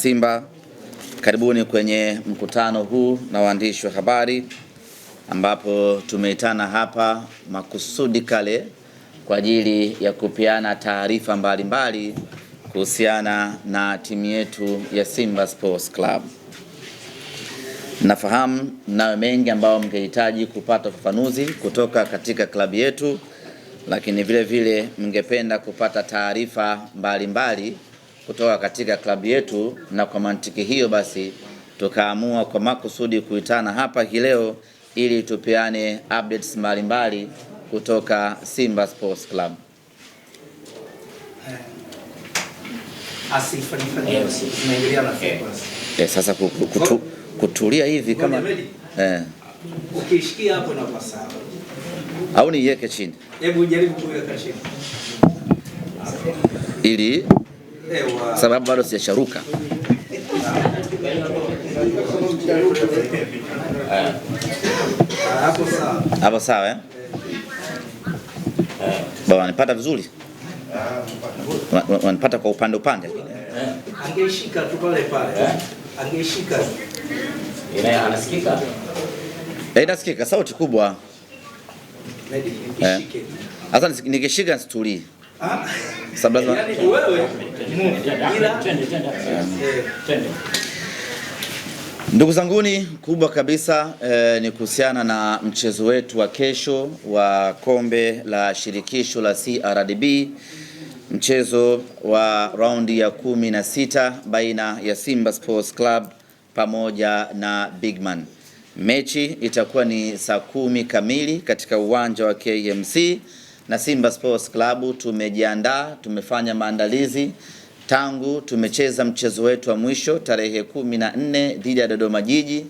Wanasimba, karibuni kwenye mkutano huu na waandishi wa habari, ambapo tumeitana hapa makusudi kale kwa ajili ya kupeana taarifa mbalimbali kuhusiana na timu yetu ya Simba Sports Club. Nafahamu mnayo mengi ambao mngehitaji kupata ufafanuzi kutoka katika klabu yetu, lakini vile vile mngependa kupata taarifa mbalimbali kutoka katika klabu yetu, na kwa mantiki hiyo basi tukaamua kwa makusudi kuitana hapa hii leo ili tupeane updates mbalimbali kutoka Simba Sports Club. Sasa kutulia hivi kama ukishikia hapo na kwa sawa au niweke chini, hebu jaribu kuweka chini ili sababu bado sijasharuka. Hapo sawa eh? Baba nipata vizuri? Wanipata kwa upande Angeshika tu pale. Angeshika. Anasikika? Inasikika sauti kubwa. Sasa nikishika situlii. Sababu yani wewe ndugu zanguni, kubwa kabisa ni kuhusiana na mchezo wetu wa kesho wa kombe la shirikisho la CRDB, mchezo wa raundi ya 16 baina ya Simba Sports Club pamoja na Bigman. Mechi itakuwa ni saa 10 kamili katika uwanja wa KMC, na Simba Sports Club tumejiandaa, tumefanya maandalizi tangu tumecheza mchezo wetu wa mwisho tarehe 14 dhidi ya Dodoma Jiji.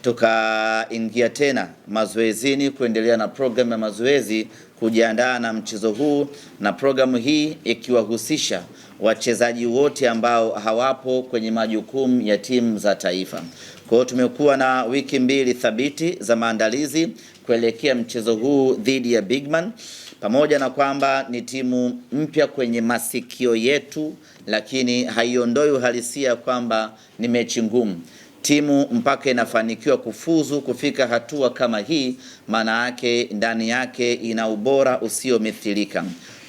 Tukaingia tena mazoezini kuendelea na programu ya mazoezi kujiandaa na mchezo huu, na programu hii ikiwahusisha wachezaji wote ambao hawapo kwenye majukumu ya timu za taifa. Kwa hiyo tumekuwa na wiki mbili thabiti za maandalizi kuelekea mchezo huu dhidi ya Bigman, pamoja na kwamba ni timu mpya kwenye masikio yetu, lakini haiondoi uhalisia kwamba ni mechi ngumu. Timu mpaka inafanikiwa kufuzu kufika hatua kama hii, maana yake ndani yake ina ubora usiomithilika.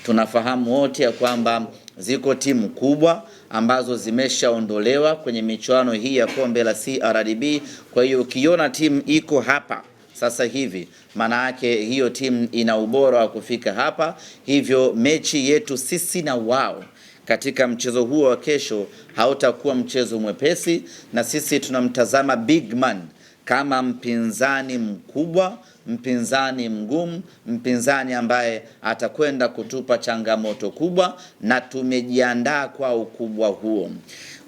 Tunafahamu wote ya kwamba ziko timu kubwa ambazo zimeshaondolewa kwenye michuano hii ya kombe la CRDB. Kwa hiyo ukiona timu iko hapa sasa hivi, maana yake hiyo timu ina ubora wa kufika hapa. Hivyo mechi yetu sisi na wao katika mchezo huo wa kesho hautakuwa mchezo mwepesi, na sisi tunamtazama Bigman kama mpinzani mkubwa, mpinzani mgumu, mpinzani ambaye atakwenda kutupa changamoto kubwa, na tumejiandaa kwa ukubwa huo.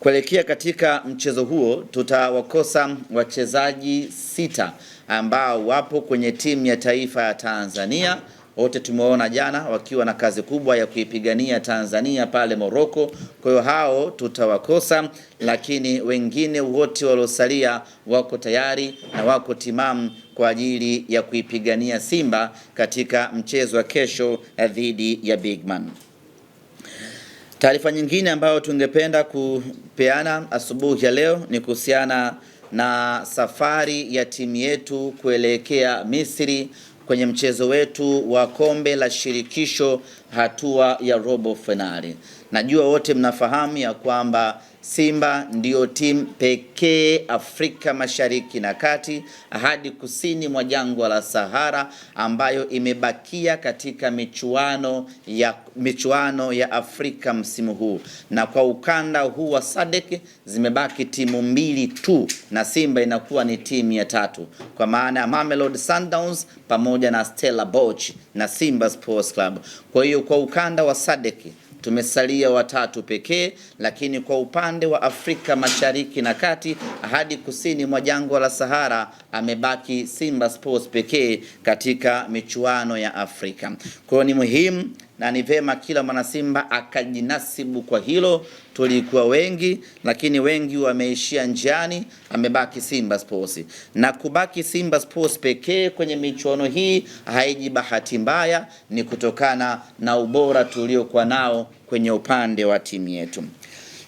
Kuelekea katika mchezo huo tutawakosa wachezaji 6 ambao wapo kwenye timu ya taifa ya Tanzania. Wote tumeona jana wakiwa na kazi kubwa ya kuipigania Tanzania pale Morocco. Kwa hiyo hao tutawakosa, lakini wengine wote waliosalia wako tayari na wako timamu kwa ajili ya kuipigania Simba katika mchezo wa kesho dhidi ya Bigman. Taarifa nyingine ambayo tungependa kupeana asubuhi ya leo ni kuhusiana na safari ya timu yetu kuelekea Misri kwenye mchezo wetu wa kombe la shirikisho hatua ya robo finali. Najua wote mnafahamu ya kwamba Simba ndio timu pekee Afrika Mashariki na Kati hadi kusini mwa jangwa la Sahara ambayo imebakia katika michuano ya Afrika msimu huu, na kwa ukanda huu wa SADC zimebaki timu 2 tu, na Simba inakuwa ni timu ya 3, kwa maana ya Mamelodi Sundowns pamoja na Stella Boch na Simba Sports Club. Kwa hiyo kwa ukanda wa SADC tumesalia 3 pekee, lakini kwa upande wa Afrika Mashariki na Kati hadi kusini mwa jangwa la Sahara amebaki Simba Sports pekee katika michuano ya Afrika. Kwa hiyo ni muhimu na ni vema kila mwana Simba akajinasibu kwa hilo. Tulikuwa wengi, lakini wengi wameishia njiani, amebaki Simba Sports. Na kubaki Simba Sports pekee kwenye michuano hii haiji bahati mbaya, ni kutokana na ubora tuliokuwa nao kwenye upande wa timu yetu.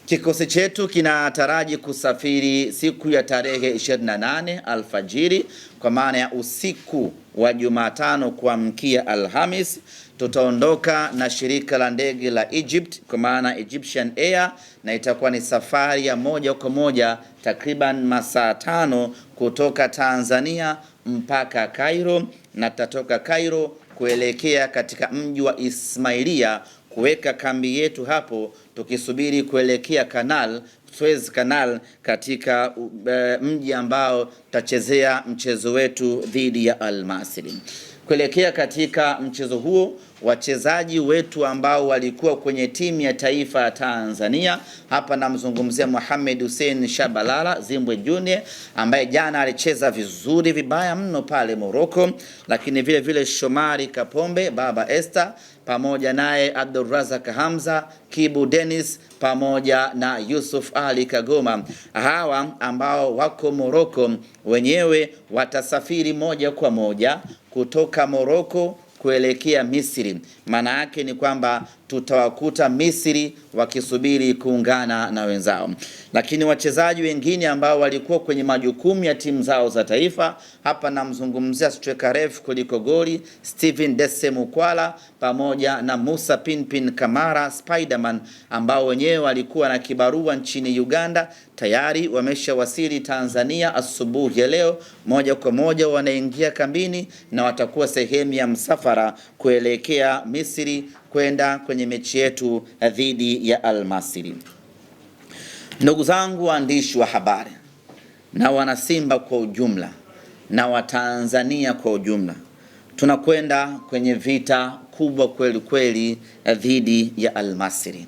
Kikosi chetu kinataraji kusafiri siku ya tarehe 28 alfajiri, kwa maana ya usiku wa Jumatano kuamkia Alhamis. Tutaondoka na shirika la ndege la Egypt, kwa maana Egyptian Air, na itakuwa ni safari ya moja kwa moja takriban masaa 5 kutoka Tanzania mpaka Cairo, na tutatoka Cairo kuelekea katika mji wa Ismailia kuweka kambi yetu hapo, tukisubiri kuelekea Suez Canal, katika mji ambao tutachezea mchezo wetu dhidi ya Al Masry. Kuelekea katika mchezo huo, wachezaji wetu ambao walikuwa kwenye timu ya taifa ya Tanzania, hapa namzungumzia Mohamed Hussein Shabalala Zimbwe Junior, ambaye jana alicheza vizuri vibaya mno pale Morocco, lakini vile vile Shomari Kapombe, Baba Esther, pamoja naye Abdulrazak Hamza, Kibu Dennis, pamoja na Yusuf Ali Kagoma. Hawa ambao wako Morocco, wenyewe watasafiri moja kwa moja kutoka Morocco kuelekea Misri. Maana yake ni kwamba tutawakuta Misri wakisubiri kuungana na wenzao. Lakini wachezaji wengine ambao walikuwa kwenye majukumu ya timu zao za taifa, hapa namzungumzia striker ref kuliko goli Steven Dese Mukwala, pamoja na Musa Pinpin Kamara Spiderman, ambao wenyewe walikuwa na kibarua nchini Uganda, tayari wameshawasili Tanzania asubuhi ya leo. Moja kwa moja wanaingia kambini na watakuwa sehemu ya msafara kuelekea Misri kwenda kwenye mechi yetu dhidi ya Al Masry. Ndugu zangu waandishi wa habari na wanasimba kwa ujumla na Watanzania kwa ujumla, tunakwenda kwenye vita kubwa kweli kweli dhidi ya Al Masry.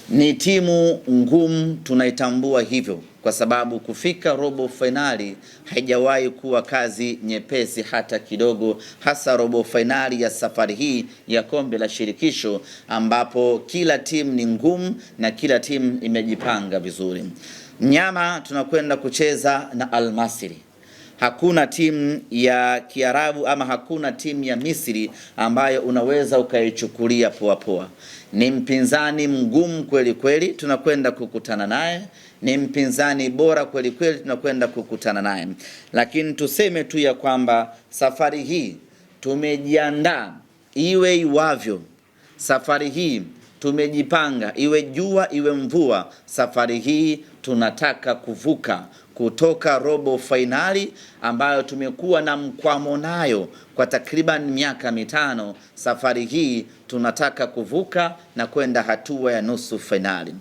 Ni timu ngumu, tunaitambua hivyo, kwa sababu kufika robo finali haijawahi kuwa kazi nyepesi hata kidogo, hasa robo finali ya safari hii ya kombe la shirikisho, ambapo kila timu ni ngumu na kila timu imejipanga vizuri. Nyama tunakwenda kucheza na Al Masry. Hakuna timu ya Kiarabu ama hakuna timu ya Misri ambayo unaweza ukaichukulia poa poa. Ni mpinzani mgumu kweli kweli tunakwenda kukutana naye. Ni mpinzani bora kweli kweli tunakwenda kukutana naye. Lakini tuseme tu ya kwamba safari hii tumejiandaa iwe iwavyo. Safari hii tumejipanga iwe jua iwe mvua. Safari hii tunataka kuvuka kutoka robo finali ambayo tumekuwa na mkwamo nayo kwa takriban miaka 5. Safari hii tunataka kuvuka na kwenda hatua ya nusu finali.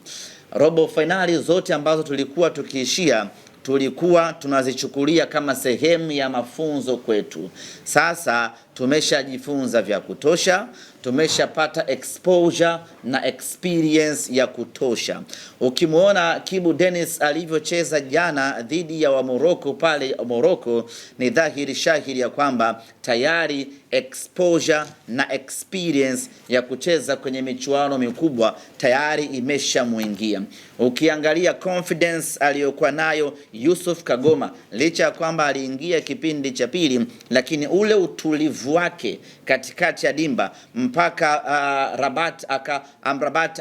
Robo finali zote ambazo tulikuwa tukiishia, tulikuwa tunazichukulia kama sehemu ya mafunzo kwetu. Sasa tumeshajifunza vya kutosha, tumeshapata exposure na experience ya kutosha. Ukimuona Kibu Dennis alivyocheza jana dhidi ya wa Morocco pale Morocco, ni dhahiri shahiri ya kwamba tayari exposure na experience ya kucheza kwenye michuano mikubwa tayari imeshamuingia. Ukiangalia confidence aliyokuwa nayo Yusuf Kagoma, licha ya kwamba aliingia kipindi cha pili, lakini ule utulivu wake katikati ya dimba mpaka Rabat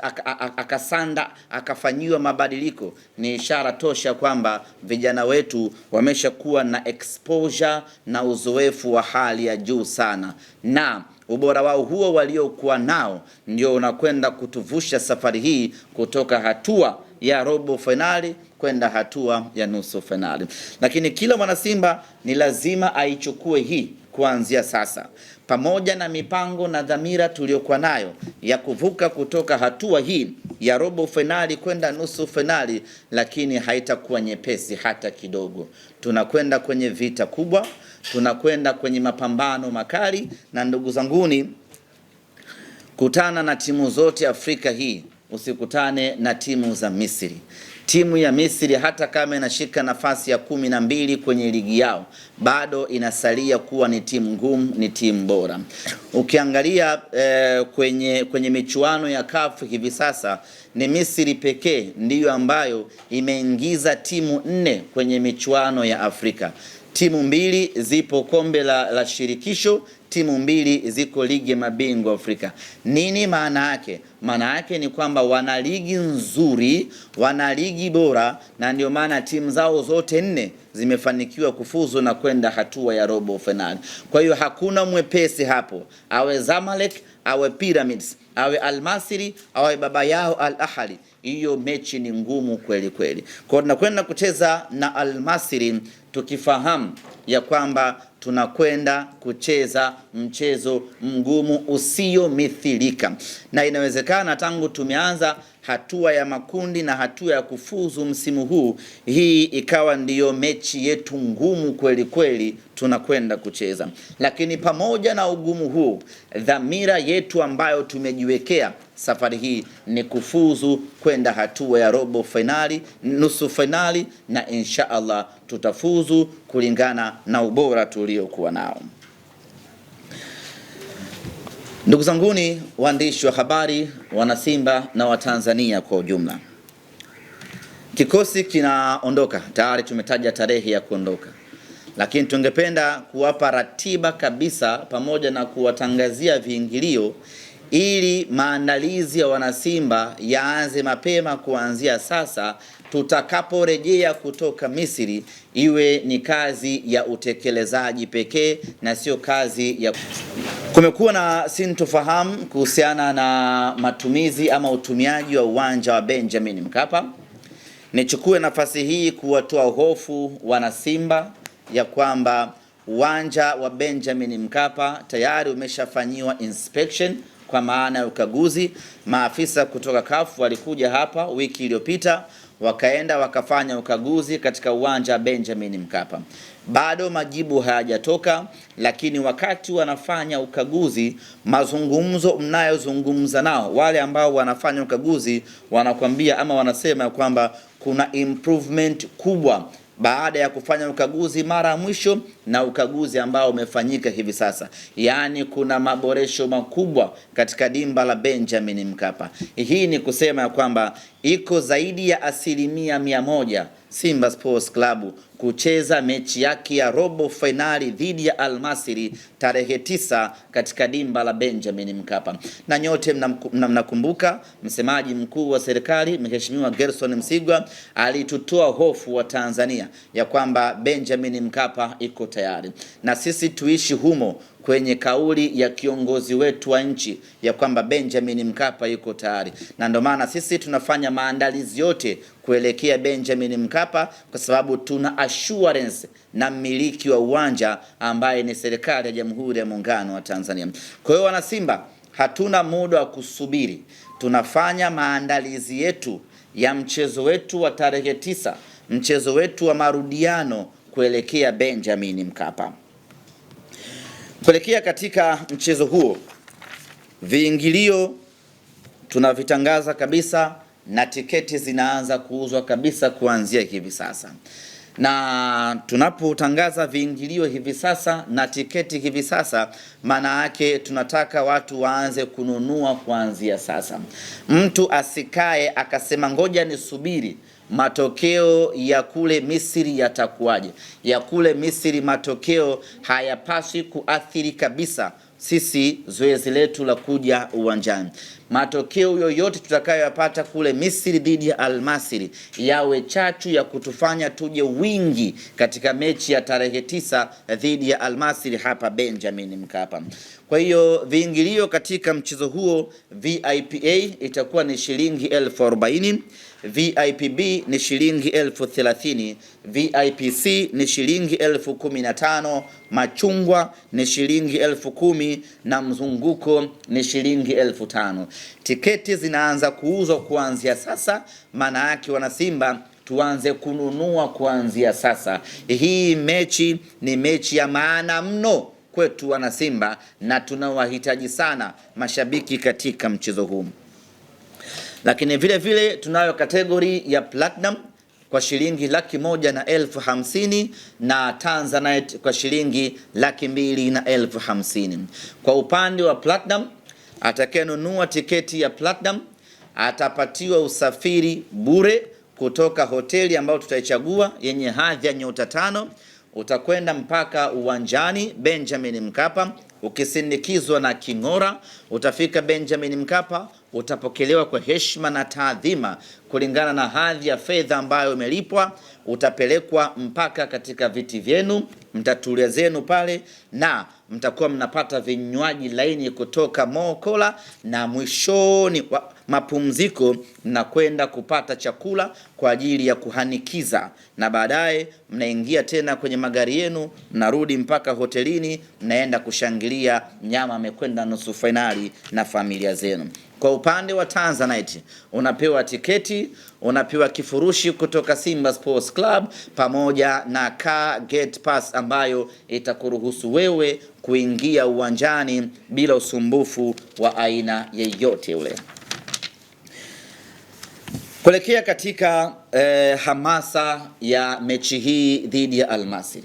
akasanda akafanyiwa mabadiliko, ni ishara tosha kwamba vijana wetu wameshakuwa na exposure na uzoefu wa hali ya juu sana, na ubora wao huo waliokuwa nao ndio unakwenda kutuvusha safari hii kutoka hatua ya robo finali kwenda hatua ya nusu finali. Lakini kila mwana Simba ni lazima aichukue hii kuanzia sasa, pamoja na mipango na dhamira tuliyokuwa nayo ya kuvuka kutoka hatua hii ya robo finali kwenda nusu finali, lakini haitakuwa nyepesi hata kidogo. Tunakwenda kwenye vita kubwa, tunakwenda kwenye mapambano makali, na ndugu zanguni, kutana na timu zote Afrika hii, usikutane na timu za Misri. Timu ya Misri hata kama inashika nafasi ya 12 kwenye ligi yao, bado inasalia kuwa ni timu ngumu, ni timu bora. Ukiangalia kwenye michuano ya CAF hivi sasa, ni Misri pekee ndiyo ambayo imeingiza timu 4 kwenye michuano ya Afrika. Timu 2 zipo kombe la shirikisho, timu mbili ziko ligi ya mabingwa Afrika. Nini maana yake? Maana yake ni kwamba wana ligi nzuri, wana ligi bora, na ndio maana timu zao zote 4 zimefanikiwa kufuzu na kwenda hatua ya robo finali. Kwa hiyo hakuna mwepesi hapo, awe Zamalek, awe Pyramids, awe Al Masry, awe baba yao Al Ahly. Hiyo mechi ni ngumu kweli kweli. Kwa hiyo tunakwenda kucheza na Al Masry tukifahamu ya kwamba tunakwenda kucheza mchezo mgumu usiomithilika, na inawezekana tangu tumeanza hatua ya makundi na hatua ya kufuzu msimu huu, hii ikawa ndiyo mechi yetu ngumu kweli kweli tunakwenda kucheza. Lakini pamoja na ugumu huu, dhamira yetu ambayo tumejiwekea safari hii ni kufuzu kwenda hatua ya robo finali, nusu finali, na insha Allah tutafuzu kulingana na ubora tuliokuwa nao. Ndugu zanguni waandishi wa habari, wana Simba na Watanzania kwa ujumla, kikosi kinaondoka tayari, tumetaja tarehe ya kuondoka, lakini tungependa kuwapa ratiba kabisa pamoja na kuwatangazia viingilio ili maandalizi ya wanasimba yaanze mapema kuanzia sasa. Tutakaporejea kutoka Misri iwe ni kazi ya utekelezaji pekee na sio kazi ya... Kumekuwa na sintofahamu kuhusiana na matumizi ama utumiaji wa uwanja wa Benjamin Mkapa. Nichukue nafasi hii kuwatoa hofu wanasimba ya kwamba uwanja wa Benjamin Mkapa tayari umeshafanyiwa inspection, kwa maana ya ukaguzi. Maafisa kutoka CAF walikuja hapa wiki iliyopita, wakaenda wakafanya ukaguzi katika uwanja wa Benjamin Mkapa. Bado majibu hayajatoka, lakini wakati wanafanya ukaguzi, mazungumzo mnayozungumza nao wale ambao wanafanya ukaguzi wanakuambia ama wanasema kwamba kuna improvement kubwa baada ya kufanya ukaguzi mara ya mwisho na ukaguzi ambao umefanyika hivi sasa. Yaani kuna maboresho makubwa katika dimba la Benjamin Mkapa. Hii ni kusema ya kwamba iko zaidi ya 100% Simba Sports Club kucheza mechi yake ya robo finali dhidi ya Al Masry tarehe 9 katika dimba la Benjamin Mkapa. Na nyote mnakumbuka msemaji mkuu wa serikali Mheshimiwa Gerson Msigwa alitutoa hofu wa Tanzania ya kwamba Benjamin Mkapa iko tayari, na sisi tuishi humo kwenye kauli ya kiongozi wetu wa nchi ya kwamba Benjamin Mkapa yuko tayari, na ndio maana sisi tunafanya maandalizi yote kuelekea Benjamin Mkapa, kwa sababu tuna assurance na mmiliki wa uwanja ambaye ni serikali ya Jamhuri ya Muungano wa Tanzania. Kwa hiyo wana Simba, hatuna muda wa kusubiri, tunafanya maandalizi yetu ya mchezo wetu wa tarehe 9, mchezo wetu wa marudiano kuelekea Benjamin Mkapa. Kuelekea katika mchezo huo, viingilio tunavitangaza kabisa na tiketi zinaanza kuuzwa kabisa kuanzia hivi sasa. Na tunapotangaza viingilio hivi sasa na tiketi hivi sasa, maana yake tunataka watu waanze kununua kuanzia sasa. Mtu asikae akasema ngoja nisubiri matokeo ya kule Misri yatakuwaje. Ya kule Misri matokeo hayapaswi kuathiri kabisa sisi zoezi letu la kuja uwanjani. Matokeo yoyote tutakayoyapata kule Misri dhidi ya Al Masry yawe chachu ya kutufanya tuje wingi katika mechi ya tarehe 9 dhidi ya Al Masry hapa Benjamin Mkapa. Kwa hiyo viingilio katika mchezo huo, VIP A itakuwa ni shilingi 40,000, VIP B ni shilingi 30,000, VIP C ni shilingi 15,000, machungwa ni shilingi 10,000 na mzunguko ni shilingi 5,000. Tiketi zinaanza kuuzwa kuanzia sasa, maana yake wana Simba tuanze kununua kuanzia sasa. Hii mechi ni mechi ya maana mno kwetu wana Simba, na tunawahitaji sana mashabiki katika mchezo huu. Lakini vile vile tunayo kategori ya Platinum kwa shilingi 150,000 na Tanzanite kwa shilingi 250,000. Kwa upande wa Platinum, atakayenunua tiketi ya Platinum atapatiwa usafiri bure kutoka hoteli ambayo tutaichagua yenye hadhi ya nyota 5. Utakwenda mpaka uwanjani Benjamin Mkapa ukisindikizwa na king'ora, utafika Benjamin Mkapa, utapokelewa kwa heshima na taadhima kulingana na hadhi ya fedha ambayo umelipwa. Utapelekwa mpaka katika viti vyenu, mtatulia zenu pale, na mtakuwa mnapata vinywaji laini kutoka Mokola, na mwishoni mapumziko mnakwenda kupata chakula kwa ajili ya kuhanikiza, na baadaye mnaingia tena kwenye magari yenu, mnarudi mpaka hotelini, mnaenda kushangilia nyama amekwenda nusu finali na familia zenu. Kwa upande wa Tanzanite, unapewa tiketi, unapewa kifurushi kutoka Simba Sports Club pamoja na car gate pass ambayo itakuruhusu wewe kuingia uwanjani bila usumbufu wa aina yeyote ule. Kuelekea katika hamasa ya mechi hii dhidi ya Al Masry,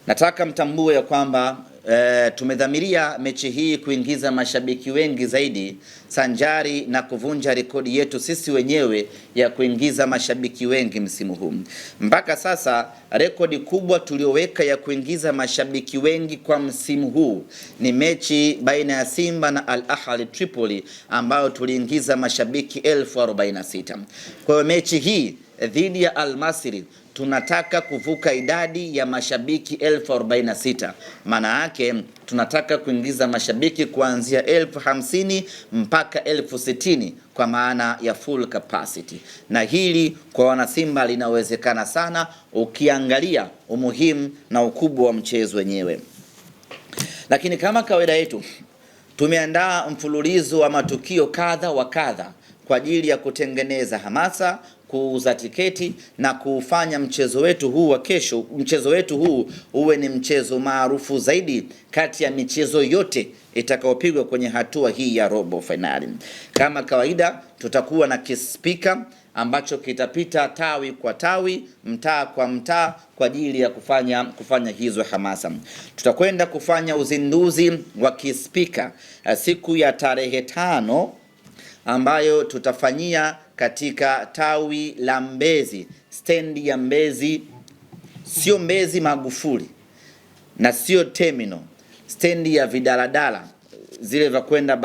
nataka mtambue ya kwamba tumedhamiria mechi hii kuingiza mashabiki wengi zaidi, sanjari na kuvunja rekodi yetu sisi wenyewe ya kuingiza mashabiki wengi msimu huu. Mpaka sasa rekodi kubwa tulioweka ya kuingiza mashabiki wengi kwa msimu huu ni mechi baina ya Simba na Al Ahly Tripoli ambayo tuliingiza mashabiki 1046. Kwa hiyo mechi hii dhidi ya Al Masry tunataka kuvuka idadi ya mashabiki 1046. Maana yake tunataka kuingiza mashabiki kuanzia 1050 mpaka 1060 kwa maana ya full capacity. Na hili kwa wanasimba linawezekana sana ukiangalia umuhimu na ukubwa wa mchezo wenyewe. Lakini kama kawaida yetu, tumeandaa mfululizo wa matukio kadha wa kadha kwa ajili ya kutengeneza hamasa, kuuza tiketi na kufanya mchezo wetu huu wa kesho, mchezo wetu huu uwe ni mchezo maarufu zaidi kati ya michezo yote itakayopigwa kwenye hatua hii ya robo finali. Kama kawaida, tutakuwa na kispika ambacho kitapita tawi kwa tawi, mtaa kwa mtaa kwa ajili ya kufanya hizo hamasa. Tutakwenda kufanya uzinduzi wa kispika siku ya tarehe 5 ambayo tutafanyia katika tawi la Mbezi, stendi ya Mbezi, sio Mbezi Magufuli na sio terminal, stendi ya vidaladala zile vya kwenda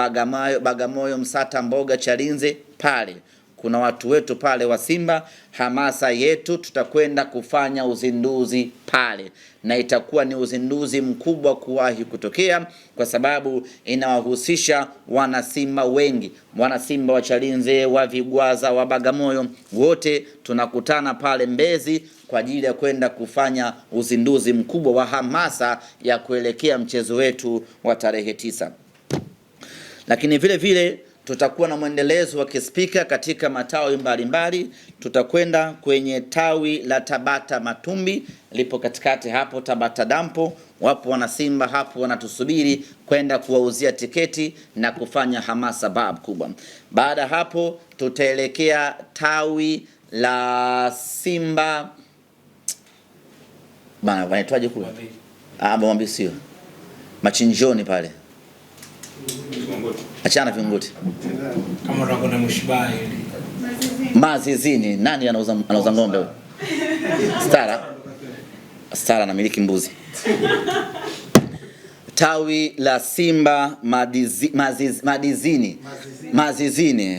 Bagamoyo, Msata, Mboga, Chalinze. Pale kuna watu wetu pale wa Simba, hamasa yetu, tutakwenda kufanya uzinduzi pale, na itakuwa ni uzinduzi mkubwa kuwahi kutokea kwa sababu inawahusisha wanasimba wengi, wanasimba wa Chalinze, wa Vigwaza, wa Bagamoyo, wote tunakutana pale Mbezi kwa ajili ya kwenda kufanya uzinduzi mkubwa wa hamasa ya kuelekea mchezo wetu wa tarehe 9. Lakini vile vile tutakuwa na mwendelezo wa kispika katika matawi mbalimbali. Tutakwenda kwenye tawi la Tabata Matumbi, lipo katikati hapo Tabata Dampo. Wapo wanasimba hapo wanatusubiri kwenda kuwauzia tiketi na kufanya hamasa bab kubwa. Baada hapo tutaelekea tawi la Simba bana, wanaitwaje kule? Mwambi sio. Machinjoni pale. Achana Vinguti. Kama unako na Mshibai. Mazizini, nani anauza ng'ombe huyo? Stara na miliki mbuzi. Tawi la Simba Mazizini,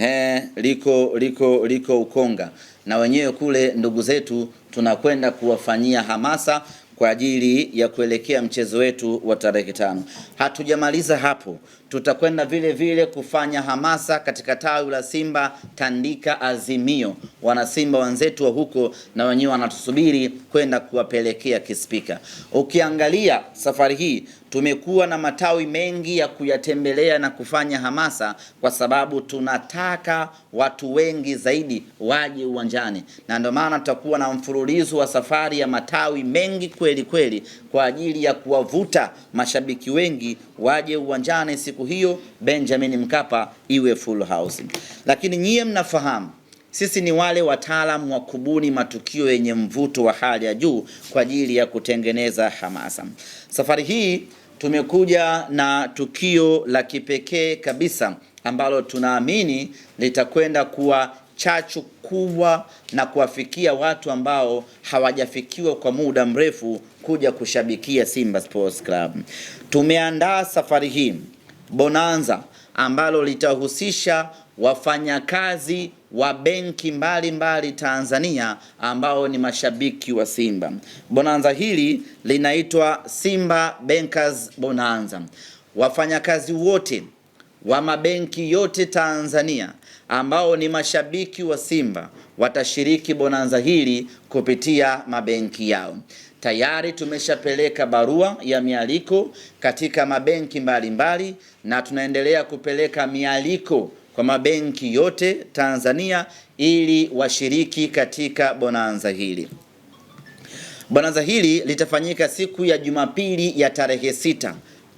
liko Ukonga. Na wenyewe kule ndugu zetu tunakwenda kuwafanyia hamasa kwa ajili ya kuelekea mchezo wetu wa tarehe 5. Hatujamaliza hapo, tutakwenda vile vile kufanya hamasa katika tawi la Simba Tandika Azimio. Wanasimba wenzetu wa huko na wenyewe wanatusubiri kwenda kuwapelekea kispika. Ukiangalia safari hii tumekuwa na matawi mengi ya kuyatembelea na kufanya hamasa kwa sababu tunataka watu wengi zaidi waje uwanjani, na ndio maana tutakuwa na mfululizo wa safari ya matawi mengi kweli kwa ajili ya kuwavuta mashabiki wengi waje uwanjani siku hiyo Benjamin Mkapa iwe full house. Lakini nyie mnafahamu sisi ni wale wataalamu wa kubuni matukio yenye mvuto wa hali ya juu kwa ajili ya kutengeneza hamasa. Safari hii tumekuja na tukio la kipekee kabisa ambalo tunaamini litakwenda kuwa chachu kubwa na kuwafikia watu ambao hawajafikiwa kwa muda mrefu kuja kushabikia Simba Sports Club. Tumeandaa safari hii bonanza ambalo litahusisha wafanyakazi wa benki mbalimbali Tanzania ambao ni mashabiki wa Simba. Bonanza hili linaitwa Simba Bankers Bonanza. Wafanyakazi wote wa mabenki yote Tanzania ambao ni mashabiki wa Simba watashiriki bonanza hili kupitia mabenki yao. Tayari tumeshapeleka barua ya mialiko katika mabenki mbalimbali na tunaendelea kupeleka mialiko kwa mabenki yote Tanzania ili washiriki katika bonanza hili. Bonanza hili litafanyika siku ya Jumapili ya tarehe 6.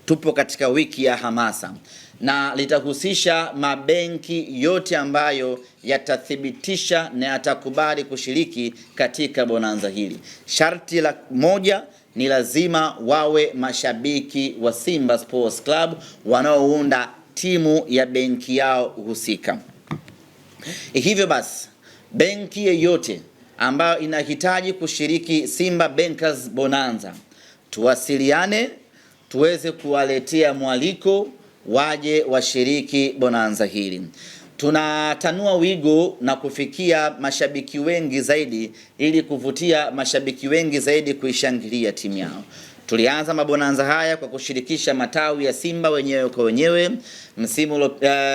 Tupo katika wiki ya hamasa na litahusisha mabenki yote ambayo yatathibitisha na yatakubali kushiriki katika bonanza hili. Sharti la moja ni lazima wawe mashabiki wa Simba Sports Club wanaounda timu ya benki yao husika. Hivyo basi, benki yeyote ambayo inahitaji kushiriki Simba Bankers Bonanza, tuwasiliane tuweze kuwaletea mwaliko waje washiriki bonanza hili. Tunatanua wigo na kufikia mashabiki wengi zaidi ili kuvutia mashabiki wengi zaidi kuishangilia timu yao. Tulianza mabonanza haya kwa kushirikisha matawi ya Simba wenyewe kwa wenyewe.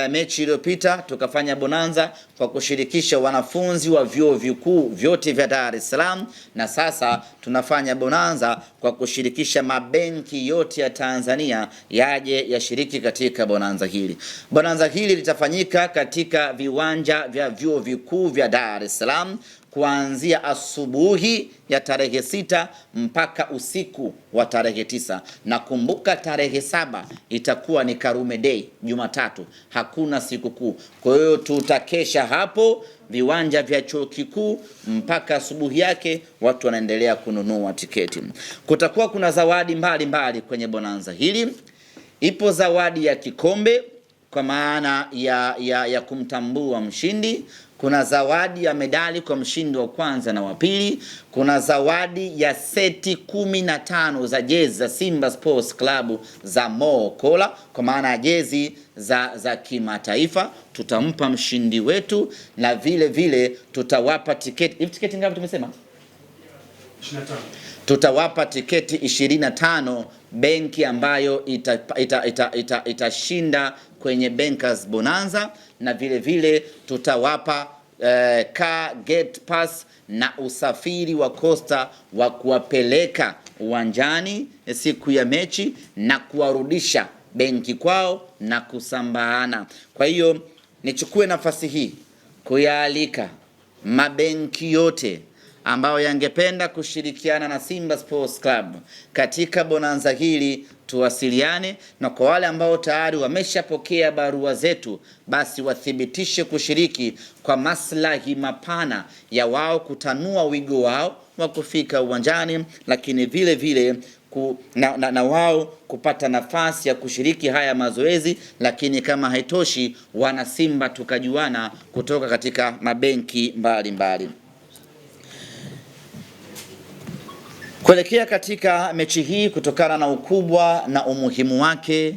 Mechi iliyopita tukafanya bonanza kwa kushirikisha wanafunzi wa vyuo vikuu vyote vya Dar es Salaam, na sasa tunafanya bonanza kwa kushirikisha mabenki yote ya Tanzania yaje yashiriki katika bonanza hili. Bonanza hili litafanyika katika viwanja vya vyuo vikuu vya Dar es Salaam kuanzia asubuhi ya tarehe 6 mpaka usiku wa tarehe 9. Na kumbuka tarehe 7 itakuwa ni Karume Day, Jumatatu, hakuna sikukuu. Kwa hiyo tutakesha hapo viwanja vya chuo kikuu mpaka asubuhi yake, watu wanaendelea kununua tiketi. Kutakuwa kuna zawadi mbalimbali kwenye bonanza hili. Ipo zawadi ya kikombe kwa maana ya kumtambua mshindi. Kuna zawadi ya medali kwa mshindi wa kwanza na wa pili. Kuna zawadi ya seti 15 za jezi za Simba Sports Club za Mo Kola kwa maana ya jezi za kimataifa tutampa mshindi wetu, na vile vile tutawapa tiketi. Hivi tiketi ngapi tumesema? 25. Tutawapa tiketi 25 benki ambayo itashinda kwenye Bankers Bonanza, na vile vile tutawapa car gate pass na usafiri wa Costa wa kuwapeleka uwanjani siku ya mechi na kuwarudisha benki kwao na kusambaana. Kwa hiyo nichukue nafasi hii kuyaalika mabenki yote ambao yangependa kushirikiana na Simba Sports Club katika bonanza hili, tuwasiliane, na kwa wale ambao tayari wameshapokea barua zetu basi wathibitishe kushiriki kwa maslahi mapana ya wao kutanua wigo wao wa kufika uwanjani, lakini vile vile na wao kupata nafasi ya kushiriki haya mazoezi. Lakini kama haitoshi, wana Simba tukajuana kutoka katika mabenki mbalimbali. Kuelekea katika mechi hii, kutokana na ukubwa na umuhimu wake,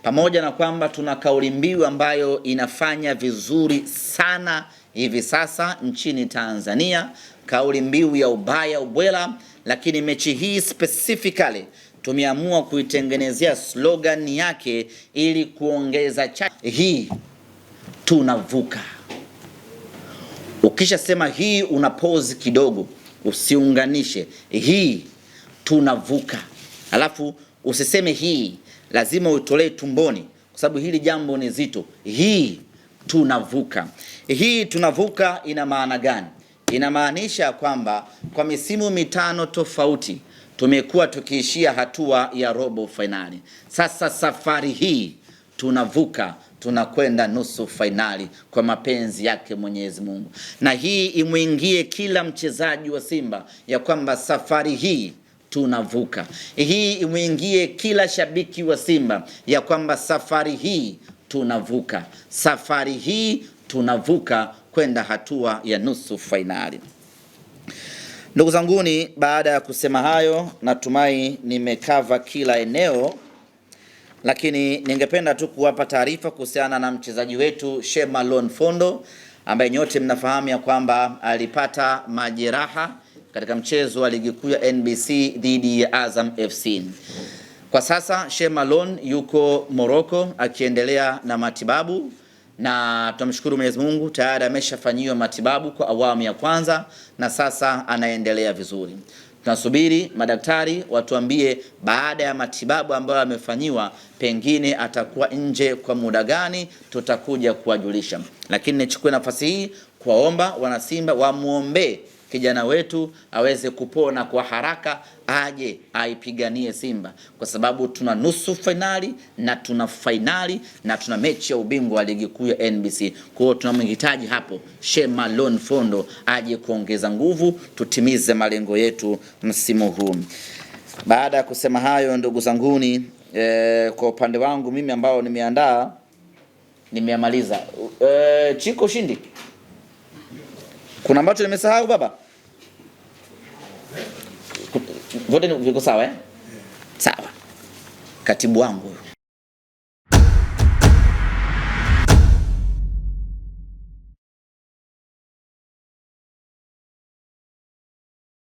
pamoja na kwamba tuna kauli mbiu ambayo inafanya vizuri sana hivi sasa nchini Tanzania, kauli mbiu ya ubaya ubwela, lakini mechi hii specifically tumeamua kuitengenezea slogan yake ili kuongeza hii tunavuka. Ukisha sema hii una pause kidogo, usiunganishe hii tunavuka, alafu usiseme hii, lazima utolee tumboni kwa sababu hili jambo ni zito. Hii tunavuka. Hii tunavuka ina maana gani? Inamaanisha kwamba kwa misimu 5 tofauti tumekuwa tukiishia hatua ya robo finali. Sasa safari hii tunavuka, tunakwenda nusu finali kwa mapenzi yake Mwenyezi Mungu. Na hii imuingie kila mchezaji wa Simba ya kwamba safari hii tunavuka. Hii imuingie kila shabiki wa Simba ya kwamba safari hii tunavuka. Safari hii tunavuka kwenda hatua ya nusu fainali. Ndugu zanguni, baada ya kusema hayo, natumai nimekava kila eneo, lakini ningependa tu kuwapa taarifa kuhusiana na mchezaji wetu Shemalon Fondo ambaye nyote mnafahamu ya kwamba alipata majeraha katika mchezo wa ligi kuu ya NBC dhidi ya Azam FC. Kwa sasa Shemalon yuko Morocco akiendelea na matibabu, na tunamshukuru Mwenyezi Mungu tayari ameshafanyiwa matibabu kwa awamu ya kwanza na sasa anaendelea vizuri. Tunasubiri madaktari watuambie baada ya matibabu ambayo amefanyiwa pengine atakuwa nje kwa muda gani, tutakuja kuwajulisha. Lakini nichukue nafasi hii kuwaomba wanasimba wamuombe kijana wetu aweze kupona kwa haraka, aje aipiganie Simba, kwa sababu tuna nusu finali na tuna finali na tuna mechi ya ubingwa wa ligi kuu ya NBC. Kwa hiyo tunamhitaji hapo Shemalon Fondo aje kuongeza nguvu, tutimize malengo yetu msimu huu. Baada ya kusema hayo, ndugu zanguni, kwa upande wangu mimi ambao nimeandaa nimeamaliza. Chiko Shindi, kuna ambacho nimesahau baba? Vote viko sawa eh? Sawa. Katibu wangu